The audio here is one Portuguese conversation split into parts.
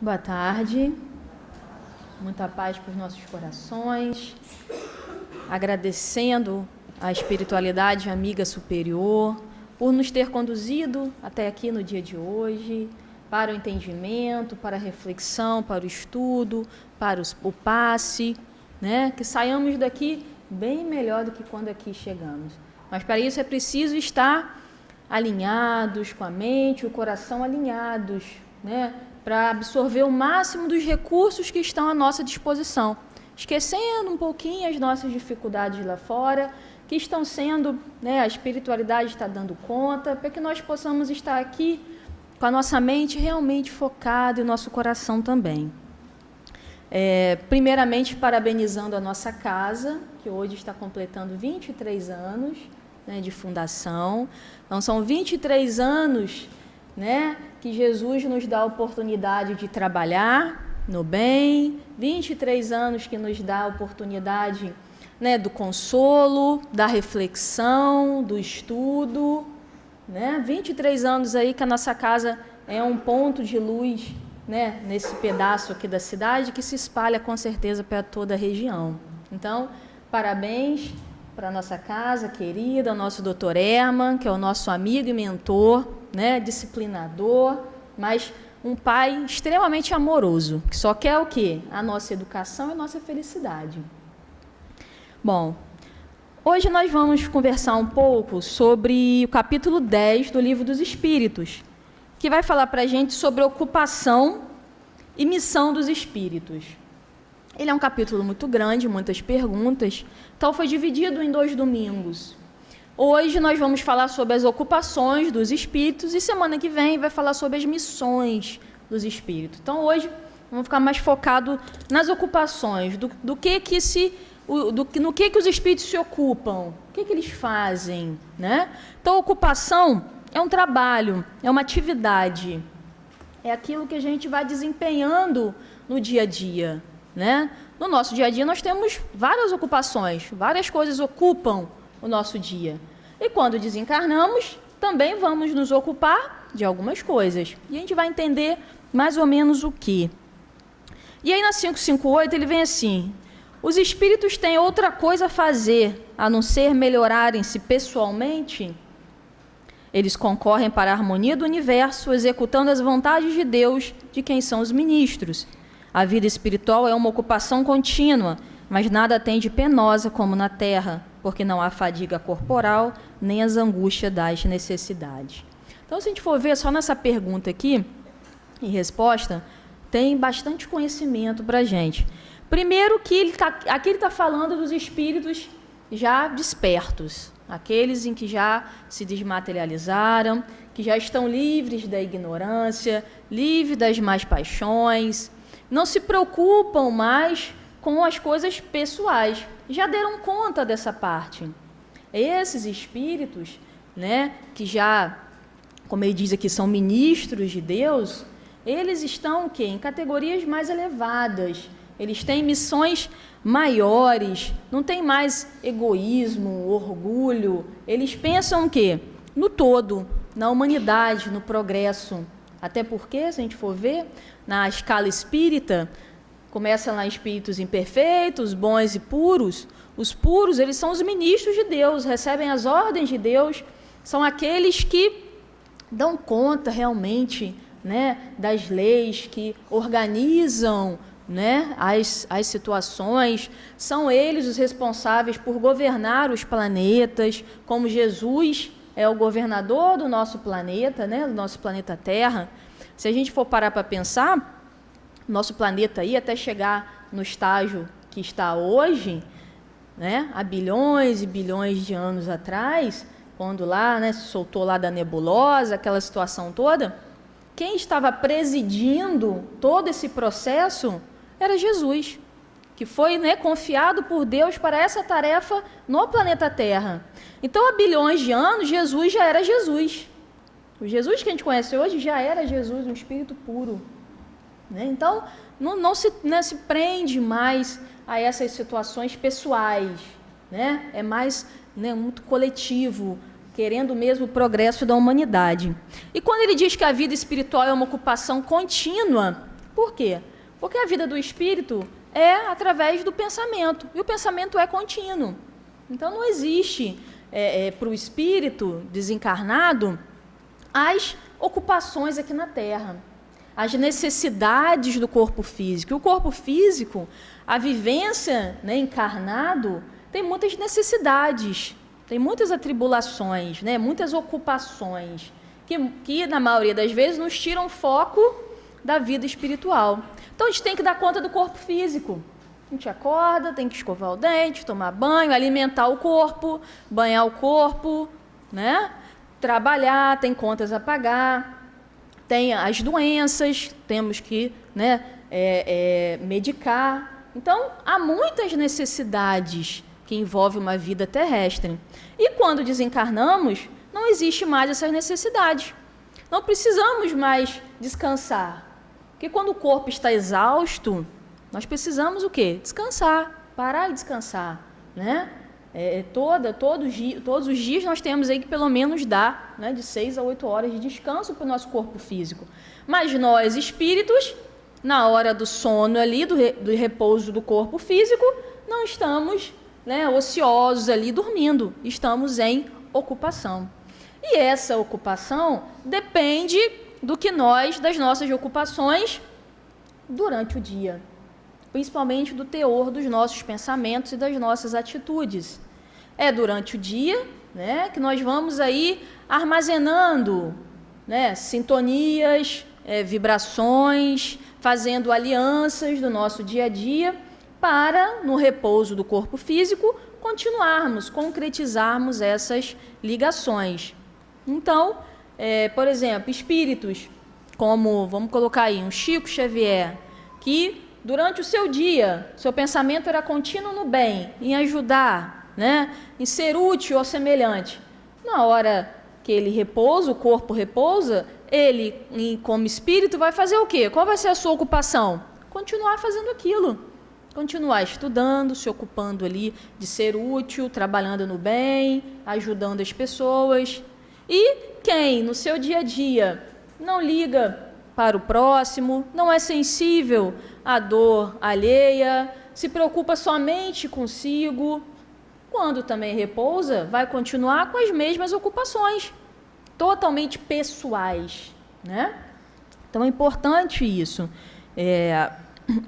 Boa tarde, muita paz para os nossos corações, agradecendo a espiritualidade amiga superior por nos ter conduzido até aqui no dia de hoje, para o entendimento, para a reflexão, para o estudo, para o passe, né? Que saiamos daqui bem melhor do que quando aqui chegamos. Mas para isso é preciso estar alinhados com a mente e o coração alinhados, né? Para absorver o máximo dos recursos que estão à nossa disposição, esquecendo um pouquinho as nossas dificuldades lá fora, que estão sendo, né, a espiritualidade está dando conta, para que nós possamos estar aqui com a nossa mente realmente focada e o nosso coração também. Primeiramente, parabenizando a nossa casa, que hoje está completando 23 anos, né, de fundação. Então, são 23 anos, né, que Jesus nos dá a oportunidade de trabalhar no bem, 23 anos que nos dá a oportunidade, né, do consolo, da reflexão, do estudo, né? 23 anos aí que a nossa casa é um ponto de luz, né, nesse pedaço aqui da cidade que se espalha com certeza para toda a região. Então, parabéns para a nossa casa querida, o nosso Dr. Herman, que é o nosso amigo e mentor, né, disciplinador, mas um pai extremamente amoroso, que só quer o quê? A nossa educação e a nossa felicidade. Bom, hoje nós vamos conversar um pouco sobre o capítulo 10 do Livro dos Espíritos, que vai falar para a gente sobre ocupação e missão dos espíritos. Ele é um capítulo muito grande, muitas perguntas, então foi dividido em 2 domingos. Hoje nós vamos falar sobre as ocupações dos espíritos e semana que vem vai falar sobre as missões dos espíritos. Então hoje vamos ficar mais focado nas ocupações, no que os espíritos se ocupam, o que eles fazem, né? Então, ocupação é um trabalho, é uma atividade, é aquilo que a gente vai desempenhando no dia a dia, né? No nosso dia a dia nós temos várias ocupações, várias coisas ocupam o nosso dia. E quando desencarnamos, também vamos nos ocupar de algumas coisas. E a gente vai entender mais ou menos o que. E aí na 558 ele vem assim: os espíritos têm outra coisa a fazer, a não ser melhorarem-se pessoalmente? Eles concorrem para a harmonia do universo, executando as vontades de Deus, de quem são os ministros. A vida espiritual é uma ocupação contínua, mas nada tem de penosa como na terra, porque não há fadiga corporal, nem as angústias das necessidades. Então, se a gente for ver só nessa pergunta aqui, e resposta, tem bastante conhecimento para a gente. Primeiro que aqui ele está falando dos espíritos já despertos, aqueles em que já se desmaterializaram, que já estão livres da ignorância, livres das más paixões, não se preocupam mais com as coisas pessoais, já deram conta dessa parte. Esses espíritos, né, que já, como ele diz aqui, são ministros de Deus, eles estão o quê? Em categorias mais elevadas, eles têm missões maiores, não tem mais egoísmo, orgulho, eles pensam o quê? No todo, na humanidade, no progresso. Até porque, se a gente for ver, na escala espírita, começa lá em espíritos imperfeitos, bons e puros. Os puros, eles são os ministros de Deus, recebem as ordens de Deus, são aqueles que dão conta realmente, né, das leis, que organizam, né, as situações, são eles os responsáveis por governar os planetas, como Jesus é o governador do nosso planeta, né, do nosso planeta Terra. Se a gente for parar para pensar, nosso planeta aí, até chegar no estágio que está hoje, né, há bilhões e bilhões de anos atrás, quando lá, né, se soltou lá da nebulosa, aquela situação toda, quem estava presidindo todo esse processo era Jesus, que foi, né, confiado por Deus para essa tarefa no planeta Terra. Então, há bilhões de anos, Jesus já era Jesus. O Jesus que a gente conhece hoje já era Jesus, um espírito puro. Né? Então, não se prende mais a essas situações pessoais. Né? É mais, né, muito coletivo, querendo mesmo o progresso da humanidade. E quando ele diz que a vida espiritual é uma ocupação contínua, Por quê? Porque a vida do espírito é através do pensamento, e o pensamento é contínuo. Então não existe para o espírito desencarnado as ocupações aqui na Terra, as necessidades do corpo físico. E o corpo físico, a vivência, né, encarnado, tem muitas necessidades, tem muitas atribulações, né, muitas ocupações, que na maioria das vezes nos tiram foco da vida espiritual. Então a gente tem que dar conta do corpo físico. A gente acorda, tem que escovar o dente, tomar banho, alimentar o corpo, banhar o corpo, né? Trabalhar, tem contas a pagar, tem as doenças, temos que, né, medicar. Então, há muitas necessidades que envolvem uma vida terrestre. E quando desencarnamos, não existe mais essas necessidades. Não precisamos mais descansar. Porque quando o corpo está exausto, nós precisamos o quê? Descansar, parar e descansar, né? Todos os dias nós temos aí que pelo menos dar, né, de 6 a 8 horas de descanso para o nosso corpo físico. Mas nós, espíritos, na hora do sono ali, do repouso do corpo físico, não estamos, né, ociosos ali dormindo, estamos em ocupação. E essa ocupação depende das nossas ocupações durante o dia, principalmente do teor dos nossos pensamentos e das nossas atitudes. É durante o dia, né, que nós vamos aí armazenando, né, sintonias, vibrações, fazendo alianças do nosso dia a dia para, no repouso do corpo físico, concretizarmos essas ligações. Então, por exemplo, espíritos como, vamos colocar aí, um Chico Xavier, que durante o seu dia, seu pensamento era contínuo no bem, em ajudar, né, em ser útil ao semelhante. Na hora que ele repousa, o corpo repousa, ele, como espírito, vai fazer o quê? Qual vai ser a sua ocupação? Continuar fazendo aquilo. Continuar estudando, se ocupando ali de ser útil, trabalhando no bem, ajudando as pessoas. E quem, no seu dia a dia, não liga para o próximo, não é sensível à dor alheia, se preocupa somente consigo, quando também repousa, vai continuar com as mesmas ocupações, totalmente pessoais, né? Então é importante isso.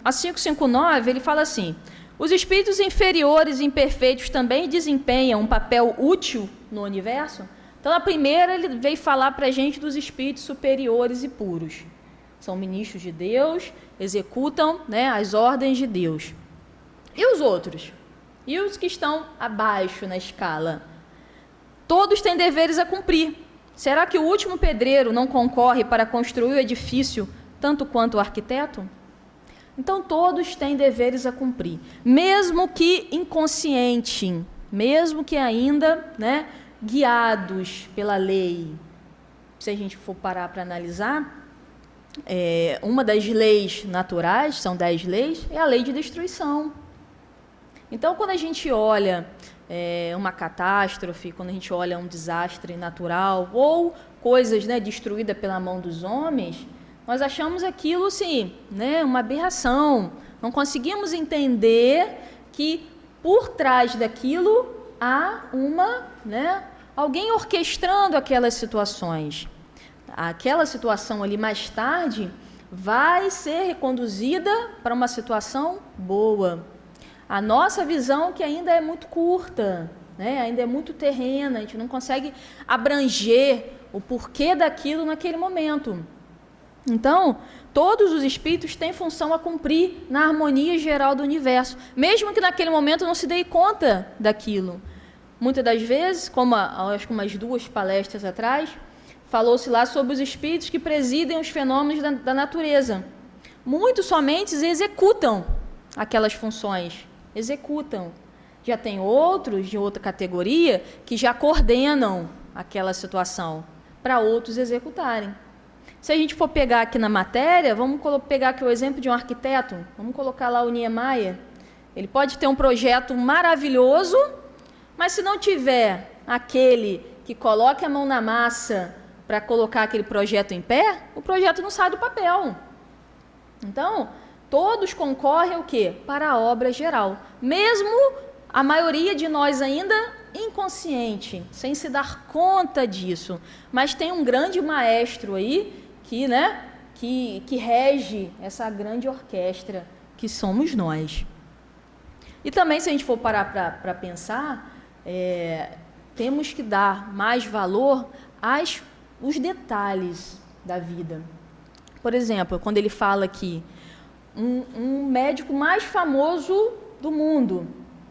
A 559, ele fala assim: os espíritos inferiores e imperfeitos também desempenham um papel útil no universo? Então, a primeira, ele veio falar para a gente dos espíritos superiores e puros. São ministros de Deus, executam, né, as ordens de Deus. E os outros? E os que estão abaixo na escala? Todos têm deveres a cumprir. Será que o último pedreiro não concorre para construir o edifício tanto quanto o arquiteto? Então, todos têm deveres a cumprir, mesmo que inconsciente, mesmo que ainda, né, guiados pela lei. Se a gente for parar para analisar, uma das leis naturais, são 10 leis, é a lei de destruição. Então, quando a gente olha uma catástrofe, quando a gente olha um desastre natural ou coisas, né, destruídas pela mão dos homens, nós achamos aquilo assim, né, uma aberração. Não conseguimos entender que por trás daquilo há alguém orquestrando aquelas situações. Aquela situação ali mais tarde vai ser reconduzida para uma situação boa. A nossa visão que ainda é muito curta, né? Ainda é muito terrena, a gente não consegue abranger o porquê daquilo naquele momento. Então, todos os espíritos têm função a cumprir na harmonia geral do universo, mesmo que naquele momento não se dê conta daquilo. Muitas das vezes, como acho que umas 2 palestras atrás, falou-se lá sobre os espíritos que presidem os fenômenos da natureza. Muitos somente executam aquelas funções, executam. Já tem outros de outra categoria que já coordenam aquela situação para outros executarem. Se a gente for pegar aqui na matéria, vamos pegar aqui o exemplo de um arquiteto, vamos colocar lá o Niemeyer. Ele pode ter um projeto maravilhoso, mas se não tiver aquele que coloque a mão na massa para colocar aquele projeto em pé, o projeto não sai do papel. Então, todos concorrem o quê? Para a obra geral. Mesmo a maioria de nós ainda inconsciente, sem se dar conta disso. Mas tem um grande maestro aí que rege essa grande orquestra que somos nós. E também, se a gente for parar para pensar, temos que dar mais valor aos detalhes da vida. Por exemplo, quando ele fala aqui, um médico mais famoso do mundo,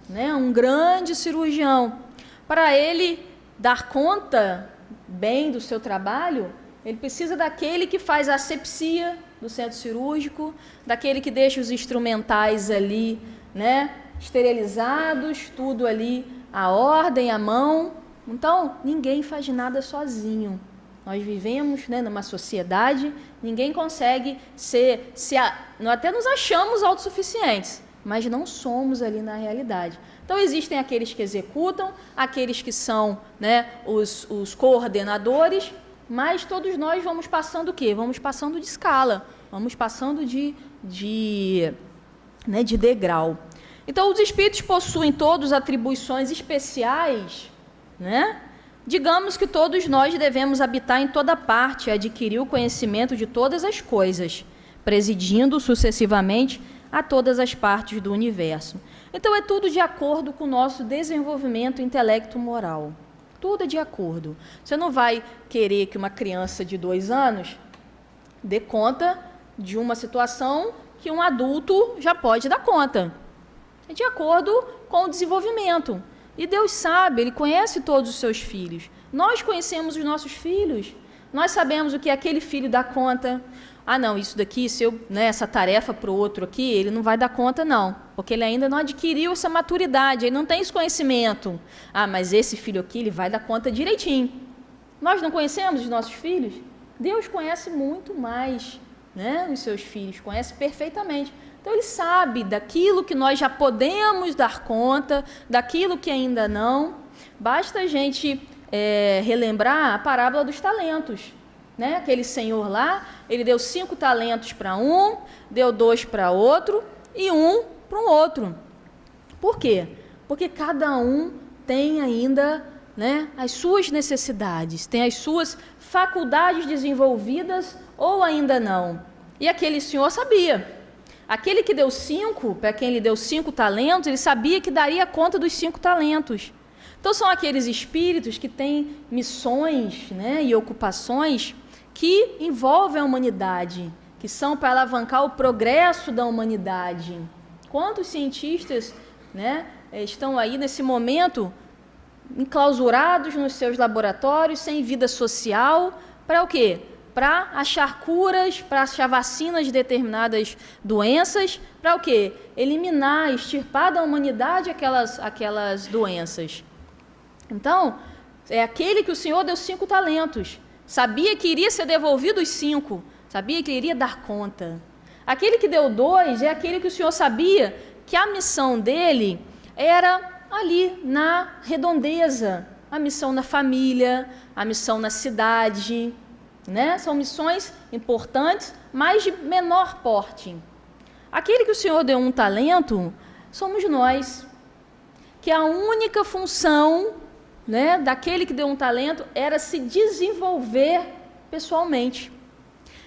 né, um grande cirurgião, para ele dar conta bem do seu trabalho, ele precisa daquele que faz a asepsia do centro cirúrgico, daquele que deixa os instrumentais ali, né, esterilizados, tudo ali, a ordem, à mão. Então, ninguém faz nada sozinho. Nós vivemos, né, numa sociedade, ninguém consegue até nos achamos autossuficientes, mas não somos ali na realidade. Então, existem aqueles que executam, aqueles que são, né, os coordenadores, mas todos nós vamos passando o quê? Vamos passando de escala, vamos passando de degrau. Então, os espíritos possuem todos atribuições especiais, né? Digamos que todos nós devemos habitar em toda parte e adquirir o conhecimento de todas as coisas, presidindo sucessivamente a todas as partes do universo. Então, é tudo de acordo com o nosso desenvolvimento intelecto-moral. Tudo é de acordo. Você não vai querer que uma criança de 2 anos dê conta de uma situação que um adulto já pode dar conta. É de acordo com o desenvolvimento. E Deus sabe, Ele conhece todos os seus filhos. Nós conhecemos os nossos filhos. Nós sabemos o que aquele filho dá conta. Ah, não, isso daqui, essa tarefa para o outro aqui, ele não vai dar conta, não. Porque ele ainda não adquiriu essa maturidade, ele não tem esse conhecimento. Ah, mas esse filho aqui, ele vai dar conta direitinho. Nós não conhecemos os nossos filhos? Deus conhece muito mais, né, os seus filhos, conhece perfeitamente. Então, Ele sabe daquilo que nós já podemos dar conta, daquilo que ainda não. Basta a gente relembrar a parábola dos talentos. Né? Aquele senhor lá, ele deu 5 talentos para um, deu 2 para outro e 1 para um outro. Por quê? Porque cada um tem ainda, né, as suas necessidades, tem as suas faculdades desenvolvidas ou ainda não. E aquele senhor sabia. Aquele que deu 5, para quem ele deu 5 talentos, ele sabia que daria conta dos 5 talentos. Então, são aqueles espíritos que têm missões, né, e ocupações que envolvem a humanidade, que são para alavancar o progresso da humanidade. Quantos cientistas, né, estão aí nesse momento enclausurados nos seus laboratórios, sem vida social, para o quê? Para achar curas, para achar vacinas de determinadas doenças, para o quê? Eliminar, extirpar da humanidade aquelas doenças. Então, é aquele que o Senhor deu 5 talentos, sabia que iria ser devolvido os 5, sabia que iria dar conta. Aquele que deu 2 é aquele que o Senhor sabia que a missão dele era ali na redondeza, a missão na família, a missão na cidade, né? São missões importantes, mas de menor porte. Aquele que o Senhor deu 1 talento, somos nós, que a única função, né, daquele que deu 1 talento era se desenvolver pessoalmente,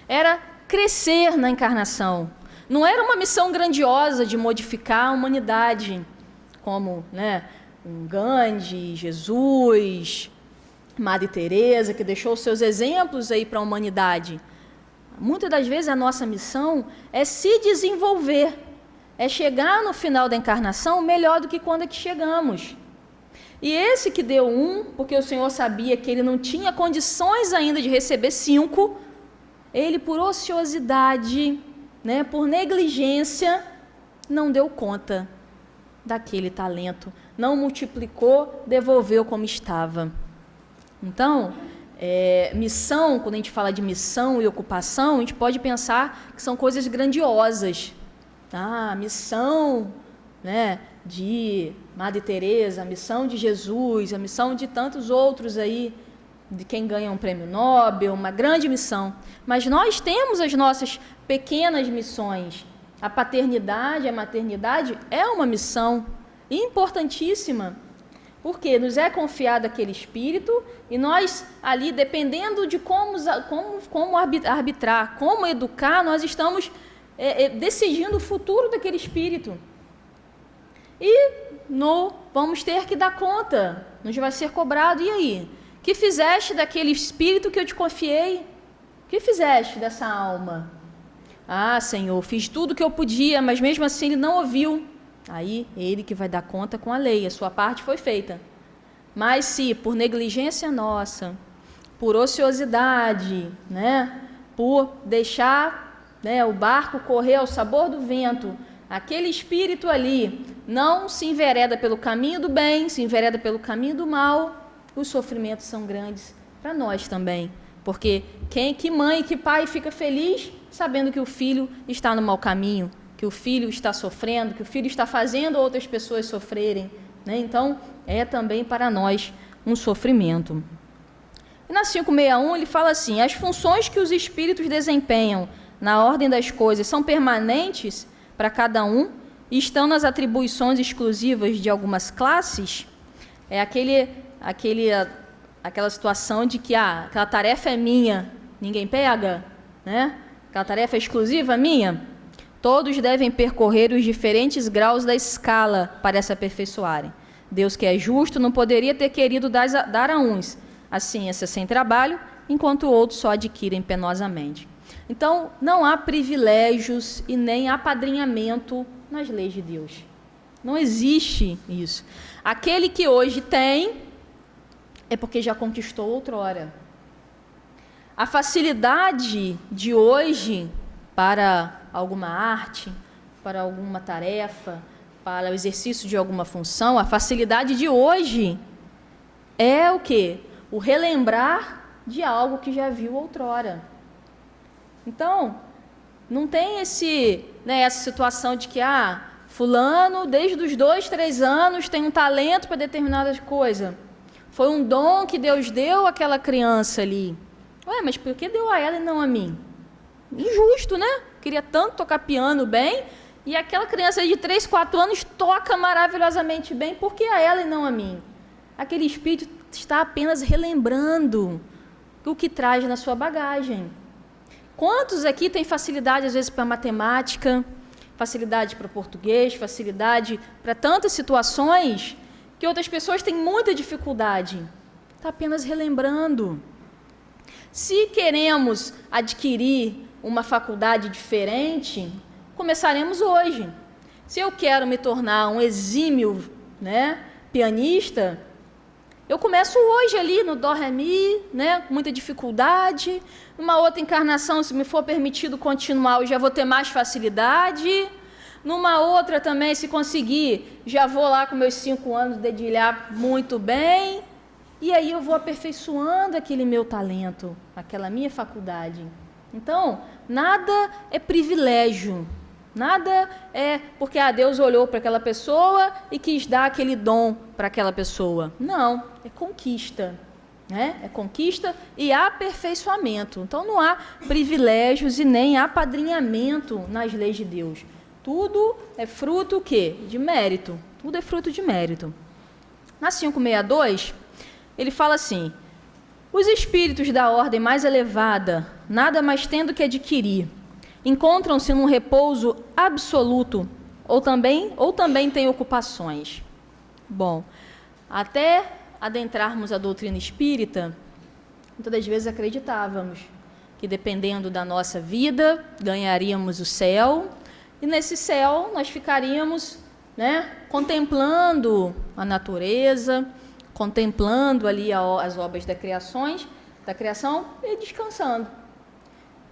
era crescer na encarnação. Não era uma missão grandiosa de modificar a humanidade, como, né, um Gandhi, Jesus, Madre Teresa, que deixou seus exemplos aí para a humanidade. Muitas das vezes a nossa missão é se desenvolver, é chegar no final da encarnação melhor do que quando é que chegamos. E esse que deu 1, porque o Senhor sabia que ele não tinha condições ainda de receber 5, ele por ociosidade, né, por negligência, não deu conta daquele talento, não multiplicou, devolveu como estava. Então, missão, quando a gente fala de missão e ocupação, a gente pode pensar que são coisas grandiosas. A missão, né, de Madre Teresa, a missão de Jesus, a missão de tantos outros aí. de quem ganha um prêmio Nobel, uma grande missão. Mas nós temos as nossas pequenas missões. A paternidade, a maternidade é uma missão importantíssima, porque nos é confiado aquele espírito e nós ali, dependendo de como arbitrar, como educar, nós estamos decidindo o futuro daquele espírito. E vamos ter que dar conta, nos vai ser cobrado. E aí? Que fizeste daquele espírito que eu te confiei? Que fizeste dessa alma? Ah, Senhor, fiz tudo o que eu podia, mas mesmo assim ele não ouviu. Aí, ele que vai dar conta com a lei, a sua parte foi feita. Mas se por negligência nossa, por ociosidade, né, por deixar, né, o barco correr ao sabor do vento, aquele espírito ali não se envereda pelo caminho do bem, se envereda pelo caminho do mal, os sofrimentos são grandes para nós também. Porque que mãe, que pai fica feliz sabendo que o filho está no mau caminho, que o filho está sofrendo, que o filho está fazendo outras pessoas sofrerem, né? Então, é também para nós um sofrimento. E na 561 ele fala assim: as funções que os espíritos desempenham na ordem das coisas são permanentes para cada um e estão nas atribuições exclusivas de algumas classes. É aquela situação de que aquela tarefa é minha, ninguém pega, né? Aquela tarefa é exclusiva minha. Todos devem percorrer os diferentes graus da escala para se aperfeiçoarem. Deus, que é justo, não poderia ter querido dar a uns a ciência sem trabalho, enquanto outros só adquirem penosamente. Então, não há privilégios e nem apadrinhamento nas leis de Deus. Não existe isso. Aquele que hoje tem é porque já conquistou outrora. A facilidade de hoje para alguma arte, para alguma tarefa, para o exercício de alguma função, a facilidade de hoje é o quê? O relembrar de algo que já viu outrora. Então, não tem essa situação de que fulano, desde os 2, 3 anos, tem um talento para determinada coisa. Foi um dom que Deus deu àquela criança ali. Ué, mas por que deu a ela e não a mim? Injusto, né? Queria tanto tocar piano bem, e aquela criança de 3, 4 anos toca maravilhosamente bem, por que a ela e não a mim? Aquele espírito está apenas relembrando o que traz na sua bagagem. Quantos aqui têm facilidade, às vezes, para matemática, facilidade para português, facilidade para tantas situações, que outras pessoas têm muita dificuldade? Está apenas relembrando. Se queremos adquirir uma faculdade diferente, começaremos hoje. Se eu quero me tornar um exímio, pianista, eu começo hoje ali no Dó, Ré, Mi, com muita dificuldade. Numa outra encarnação, se me for permitido continuar, eu já vou ter mais facilidade. Numa outra também, se conseguir, já vou lá com meus 5 anos dedilhar muito bem. E aí eu vou aperfeiçoando aquele meu talento, aquela minha faculdade. Então, nada é privilégio. Nada é porque Deus olhou para aquela pessoa e quis dar aquele dom para aquela pessoa. Não, é conquista. É conquista e aperfeiçoamento. Então, não há privilégios e nem apadrinhamento nas leis de Deus. Tudo é fruto o quê? De mérito. Tudo é fruto de mérito. Na 562, ele fala assim: os espíritos da ordem mais elevada, nada mais tendo que adquirir, encontram-se num repouso absoluto ou também têm ocupações. Bom, até adentrarmos a doutrina espírita, muitas das vezes acreditávamos que dependendo da nossa vida, ganharíamos o céu, e nesse céu nós ficaríamos, contemplando a natureza, contemplando ali as obras da criação e descansando.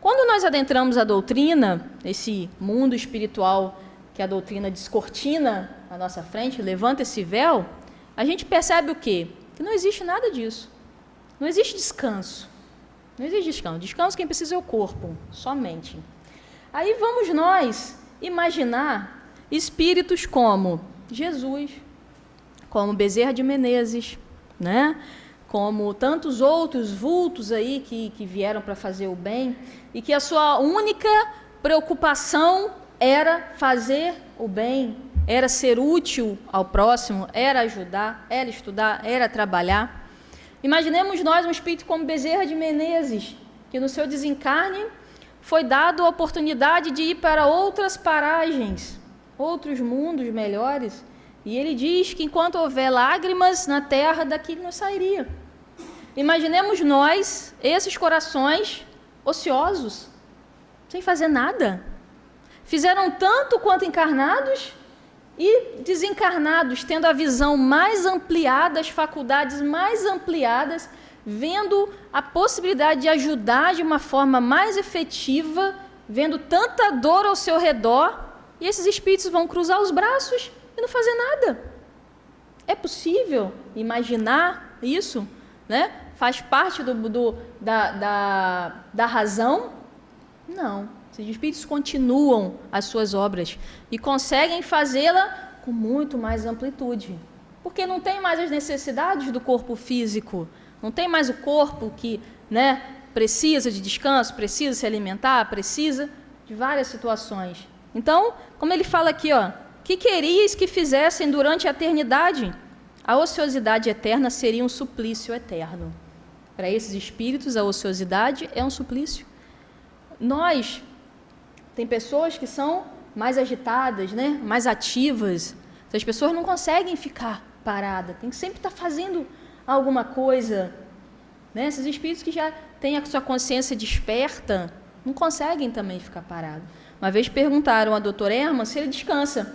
Quando nós adentramos a doutrina, esse mundo espiritual que a doutrina descortina à nossa frente, levanta esse véu, a gente percebe o quê? Que não existe nada disso. Não existe descanso. Não existe descanso. Descanso quem precisa é o corpo, somente. Aí vamos nós imaginar espíritos como Jesus, como Bezerra de Menezes, como tantos outros vultos aí que vieram para fazer o bem, e que a sua única preocupação era fazer o bem, era ser útil ao próximo, era ajudar, era estudar, era trabalhar. Imaginemos nós um espírito como Bezerra de Menezes, que no seu desencarne foi dado a oportunidade de ir para outras paragens, outros mundos melhores, e ele diz que enquanto houver lágrimas na terra, daqui não sairia. Imaginemos nós, esses corações ociosos, sem fazer nada. Fizeram tanto quanto encarnados e desencarnados, tendo a visão mais ampliada, as faculdades mais ampliadas, vendo a possibilidade de ajudar de uma forma mais efetiva, vendo tanta dor ao seu redor, e esses espíritos vão cruzar os braços e não fazer nada. É possível imaginar isso, né? Faz parte da razão? Não. Esses espíritos continuam as suas obras e conseguem fazê-la com muito mais amplitude, porque não tem mais as necessidades do corpo físico, não tem mais o corpo que, né, precisa de descanso, precisa se alimentar, precisa de várias situações. Então, como ele fala aqui, ó, que querias que fizessem durante a eternidade? A ociosidade eterna seria um suplício eterno. Para esses espíritos, a ociosidade é um suplício. Tem pessoas que são mais agitadas, né? Mais ativas. As pessoas não conseguem ficar paradas, tem que sempre estar fazendo alguma coisa. Né? Esses espíritos que já têm a sua consciência desperta, não conseguem também ficar parados. Uma vez perguntaram a doutora Erma se ele descansa.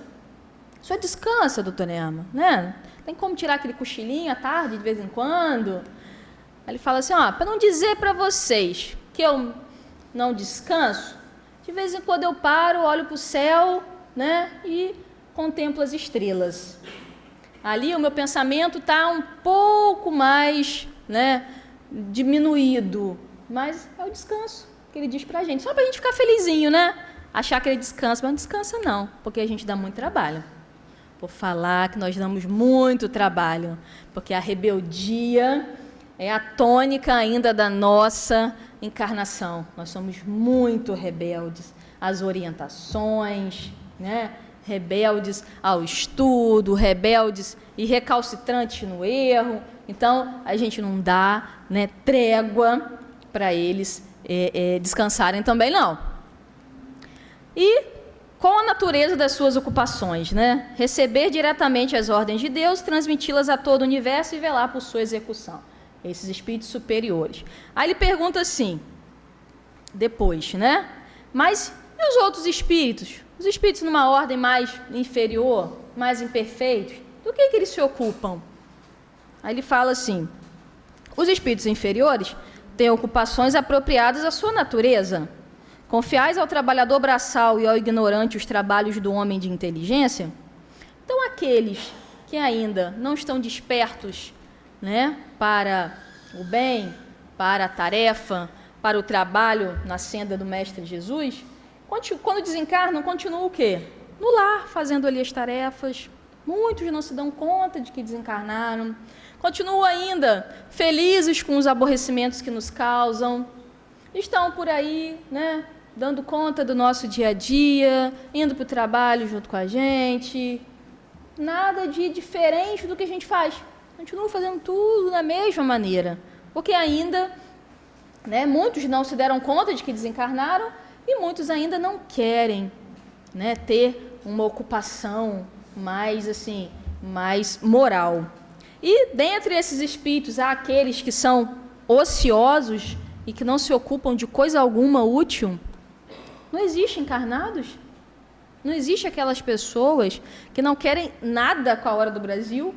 O senhor descansa, doutora Erma? Né? Tem como tirar aquele cochilinho à tarde, de vez em quando? Ele fala assim, para não dizer para vocês que eu não descanso, de vez em quando eu paro, olho para o céu, né, e contemplo as estrelas. Ali o meu pensamento está um pouco mais, né, diminuído, mas é o descanso que ele diz para a gente, só para a gente ficar felizinho, né? Achar que ele descansa, mas não descansa não, porque a gente dá muito trabalho. Vou falar que nós damos muito trabalho, porque a rebeldia é a tônica ainda da nossa encarnação. Nós somos muito rebeldes às orientações, né? Rebeldes ao estudo, rebeldes e recalcitrantes no erro. Então, a gente não dá, né, trégua para eles descansarem também, não. E qual a natureza das suas ocupações, né? Receber diretamente as ordens de Deus, transmiti-las a todo o universo e velar por sua execução. Esses espíritos superiores. Aí ele pergunta assim, depois, né? Mas e os outros espíritos? Os espíritos numa ordem mais inferior, mais imperfeitos, do que eles se ocupam? Aí ele fala assim, os espíritos inferiores têm ocupações apropriadas à sua natureza. Confiais ao trabalhador braçal e ao ignorante os trabalhos do homem de inteligência? Então, aqueles que ainda não estão despertos, né, para o bem, para a tarefa, para o trabalho na senda do Mestre Jesus, quando desencarnam, continuam o quê? No lar, fazendo ali as tarefas. Muitos não se dão conta de que desencarnaram. Continuam ainda felizes com os aborrecimentos que nos causam. Estão por aí, né, dando conta do nosso dia a dia, indo para o trabalho junto com a gente. Nada de diferente do que a gente faz. Continuam fazendo tudo da mesma maneira. Porque ainda, né, muitos não se deram conta de que desencarnaram e muitos ainda não querem, né, ter uma ocupação mais, assim, mais moral. E dentre esses espíritos há aqueles que são ociosos e que não se ocupam de coisa alguma útil. Não existe encarnados? Não existe aquelas pessoas que não querem nada com a Hora do Brasil?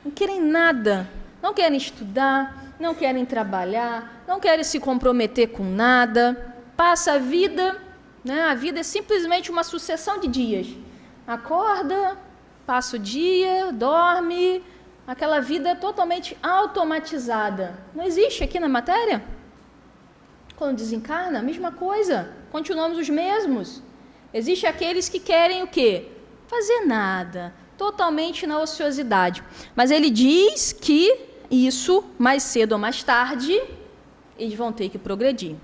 Não querem nada. Não querem estudar, não querem trabalhar, não querem se comprometer com nada. Passa a vida, né? A vida é simplesmente uma sucessão de dias. Acorda, passa o dia, dorme, aquela vida totalmente automatizada. Não existe aqui na matéria? Quando desencarna, a mesma coisa. Continuamos os mesmos. Existem aqueles que querem o quê? Fazer nada, totalmente na ociosidade. Mas ele diz que isso, mais cedo ou mais tarde, eles vão ter que progredir,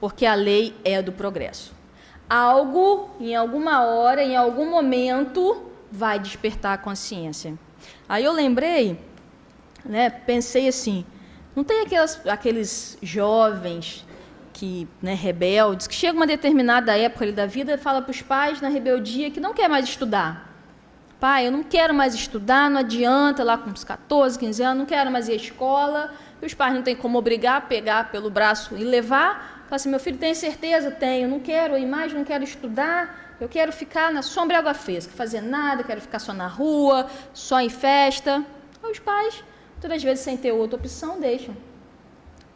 porque a lei é do progresso. Algo, em alguma hora, em algum momento, vai despertar a consciência. Aí eu lembrei, né, pensei assim, não tem aqueles jovens rebeldes, que chegam a uma determinada época ali da vida e falam para os pais na rebeldia que não quer mais estudar. Pai, eu não quero mais estudar, não adianta, lá com uns 14, 15 anos, não quero mais ir à escola. E os pais não têm como obrigar a pegar pelo braço e levar. Fala assim, meu filho, tem certeza? Tenho, não quero ir mais, não quero estudar, eu quero ficar na sombra e água fresca, fazer nada, quero ficar só na rua, só em festa. Aí os pais, todas as vezes sem ter outra opção, deixam.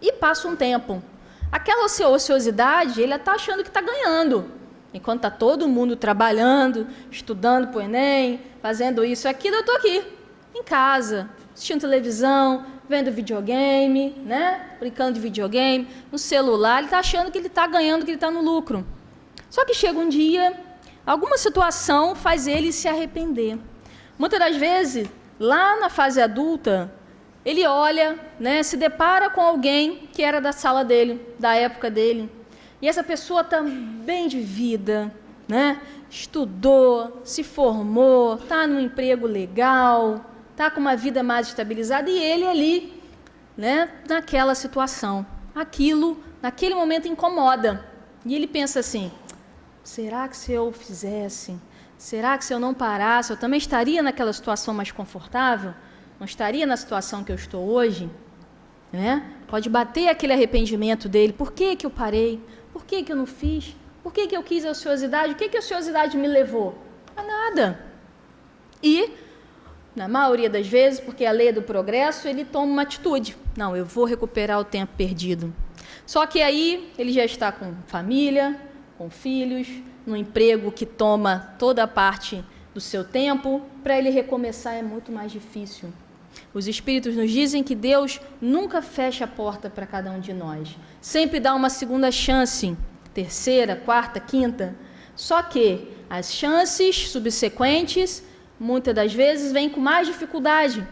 E passa um tempo. Aquela ociosidade, ele está achando que está ganhando. Enquanto está todo mundo trabalhando, estudando para o Enem, fazendo isso e aquilo, eu estou aqui, em casa, assistindo televisão, vendo videogame, né? Brincando de videogame, no celular. Ele está achando que ele está ganhando, que ele está no lucro. Só que chega um dia, alguma situação faz ele se arrepender. Muitas das vezes, lá na fase adulta, ele olha, né, se depara com alguém que era da sala dele, da época dele. E essa pessoa está bem de vida, né? Estudou, se formou, está num emprego legal, está com uma vida mais estabilizada, e ele ali, né, naquela situação. Aquilo, naquele momento, incomoda. E ele pensa assim, será que se eu fizesse, será que se eu não parasse, eu também estaria naquela situação mais confortável? Não estaria na situação que eu estou hoje? Né? Pode bater aquele arrependimento dele, por que eu parei? Por que eu não fiz? Por que eu quis a ociosidade? O que a ociosidade me levou? A nada. E, na maioria das vezes, porque a lei é do progresso, ele toma uma atitude. Não, eu vou recuperar o tempo perdido. Só que aí ele já está com família, com filhos, num emprego que toma toda a parte do seu tempo. Para ele recomeçar é muito mais difícil. Os Espíritos nos dizem que Deus nunca fecha a porta para cada um de nós. Sempre dá uma segunda chance, terceira, quarta, quinta. Só que as chances subsequentes, muitas das vezes, vêm com mais dificuldade.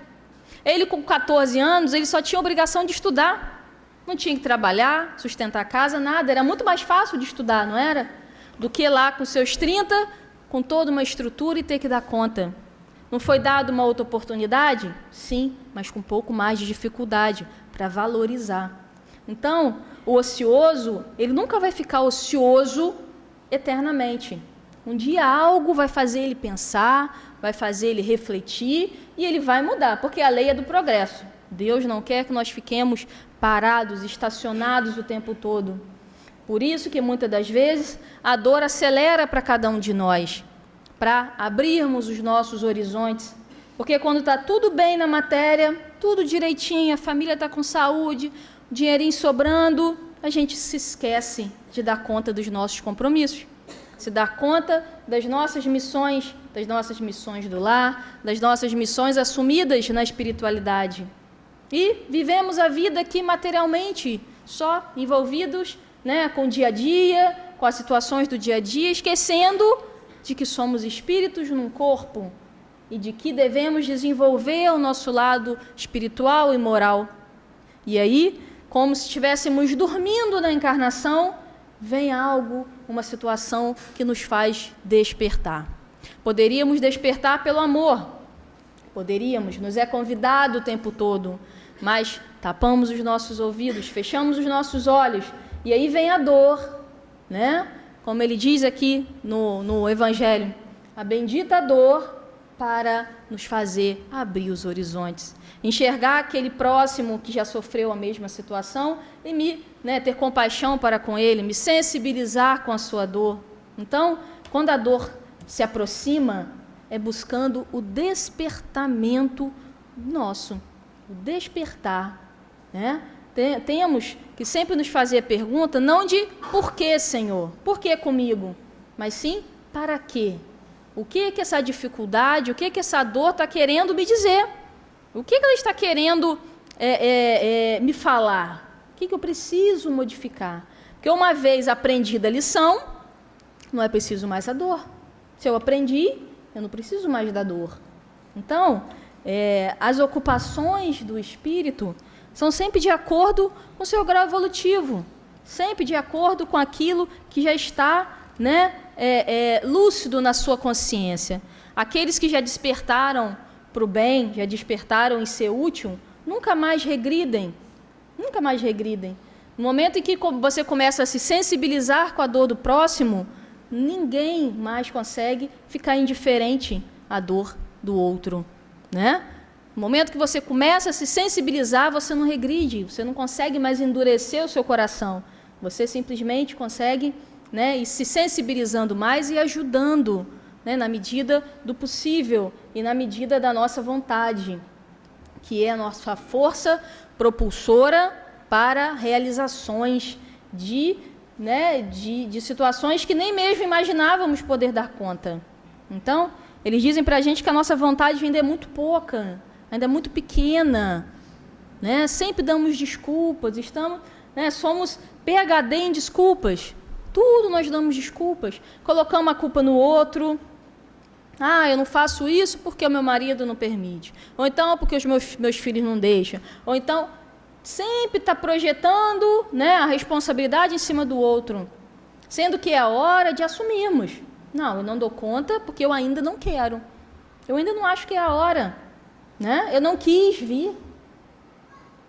Ele, com 14 anos, ele só tinha a obrigação de estudar. Não tinha que trabalhar, sustentar a casa, nada. Era muito mais fácil de estudar, não era? Do que lá com seus 30, com toda uma estrutura e ter que dar conta. Não foi dada uma outra oportunidade? Sim, mas com um pouco mais de dificuldade para valorizar. Então, o ocioso, ele nunca vai ficar ocioso eternamente. Um dia algo vai fazer ele pensar, vai fazer ele refletir e ele vai mudar, porque a lei é do progresso. Deus não quer que nós fiquemos parados, estacionados o tempo todo. Por isso que muitas das vezes a dor acelera para cada um de nós, para abrirmos os nossos horizontes. Porque quando está tudo bem na matéria, tudo direitinho, a família está com saúde, dinheirinho sobrando, a gente se esquece de dar conta dos nossos compromissos, se dar conta das nossas missões do lar, das nossas missões assumidas na espiritualidade. E vivemos a vida aqui materialmente, só envolvidos, né, com o dia a dia, com as situações do dia a dia, esquecendo de que somos espíritos num corpo e de que devemos desenvolver o nosso lado espiritual e moral. E aí, como se estivéssemos dormindo na encarnação, vem algo, uma situação que nos faz despertar. Poderíamos despertar pelo amor, poderíamos, nos é convidado o tempo todo, mas tapamos os nossos ouvidos, fechamos os nossos olhos, e aí vem a dor, né? Como ele diz aqui no Evangelho, a bendita dor para nos fazer abrir os horizontes, enxergar aquele próximo que já sofreu a mesma situação e ter compaixão para com ele, me sensibilizar com a sua dor. Então, quando a dor se aproxima, é buscando o despertamento nosso, o despertar, né? Temos que sempre nos fazer a pergunta, não de por que, Senhor, por que comigo, mas sim para quê? O que que essa dificuldade, o que que essa dor está querendo me dizer? O que ela está querendo me falar? O que eu preciso modificar? Porque uma vez aprendida a lição, não é preciso mais a dor. Se eu aprendi, eu não preciso mais da dor. Então, as ocupações do espírito são sempre de acordo com o seu grau evolutivo, sempre de acordo com aquilo que já está, né, lúcido na sua consciência. Aqueles que já despertaram para o bem, já despertaram em ser útil, nunca mais regridem, nunca mais regridem. No momento em que você começa a se sensibilizar com a dor do próximo, ninguém mais consegue ficar indiferente à dor do outro, né? No momento que você começa a se sensibilizar, você não regride, você não consegue mais endurecer o seu coração. Você simplesmente consegue, né, ir se sensibilizando mais e ajudando, né, na medida do possível e na medida da nossa vontade, que é a nossa força propulsora para realizações de situações que nem mesmo imaginávamos poder dar conta. Então, eles dizem para a gente que a nossa vontade ainda é muito pouca, ainda é muito pequena, né? Sempre damos desculpas, somos PhD em desculpas. Tudo nós damos desculpas, colocamos a culpa no outro. Eu não faço isso porque o meu marido não permite. Ou então porque os meus filhos não deixam. Ou então sempre está projetando, né, a responsabilidade em cima do outro, sendo que é a hora de assumirmos. Não, eu não dou conta porque eu ainda não quero. Eu ainda não acho que é a hora, né? Eu não quis vir.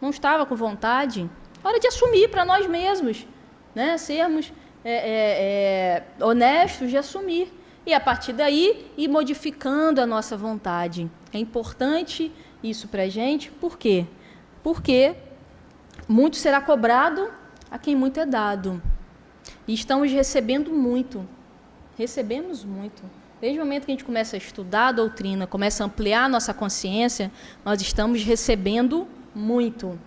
Não estava com vontade. Hora de assumir para nós mesmos, né? Sermos honestos de assumir. E a partir daí, ir modificando a nossa vontade. É importante isso para a gente. Por quê? Porque muito será cobrado a quem muito é dado. E estamos recebendo muito. Recebemos muito. Desde o momento que a gente começa a estudar a doutrina, começa a ampliar a nossa consciência, nós estamos recebendo muito.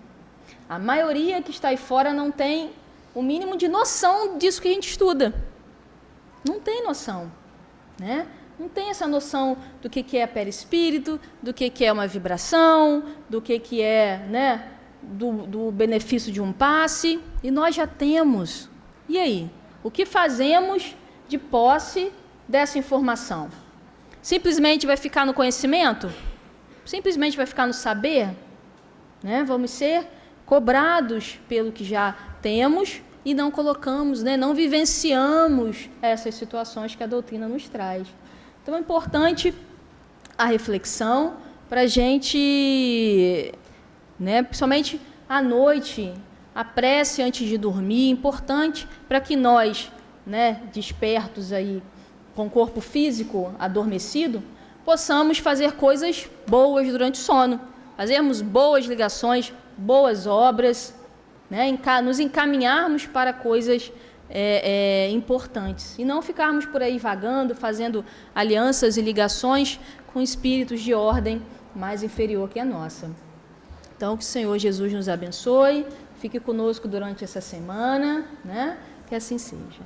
A maioria que está aí fora não tem o mínimo de noção disso que a gente estuda. Não tem noção, né? Não tem essa noção do que é perispírito, do que é uma vibração, do que é, né, do benefício de um passe. E nós já temos. E aí? O que fazemos de posse dessa informação? Simplesmente vai ficar no conhecimento? Simplesmente vai ficar no saber? Né? Vamos ser cobrados pelo que já temos e não colocamos, né? Não vivenciamos essas situações que a doutrina nos traz. Então é importante a reflexão para a gente, né, principalmente à noite, a prece antes de dormir, importante para que nós, né, despertos aí, com o corpo físico adormecido, possamos fazer coisas boas durante o sono, fazermos boas ligações, boas obras, né, nos encaminharmos para coisas importantes e não ficarmos por aí vagando, fazendo alianças e ligações com espíritos de ordem mais inferior que a nossa. Então, que o Senhor Jesus nos abençoe, fique conosco durante essa semana, né? Que assim seja.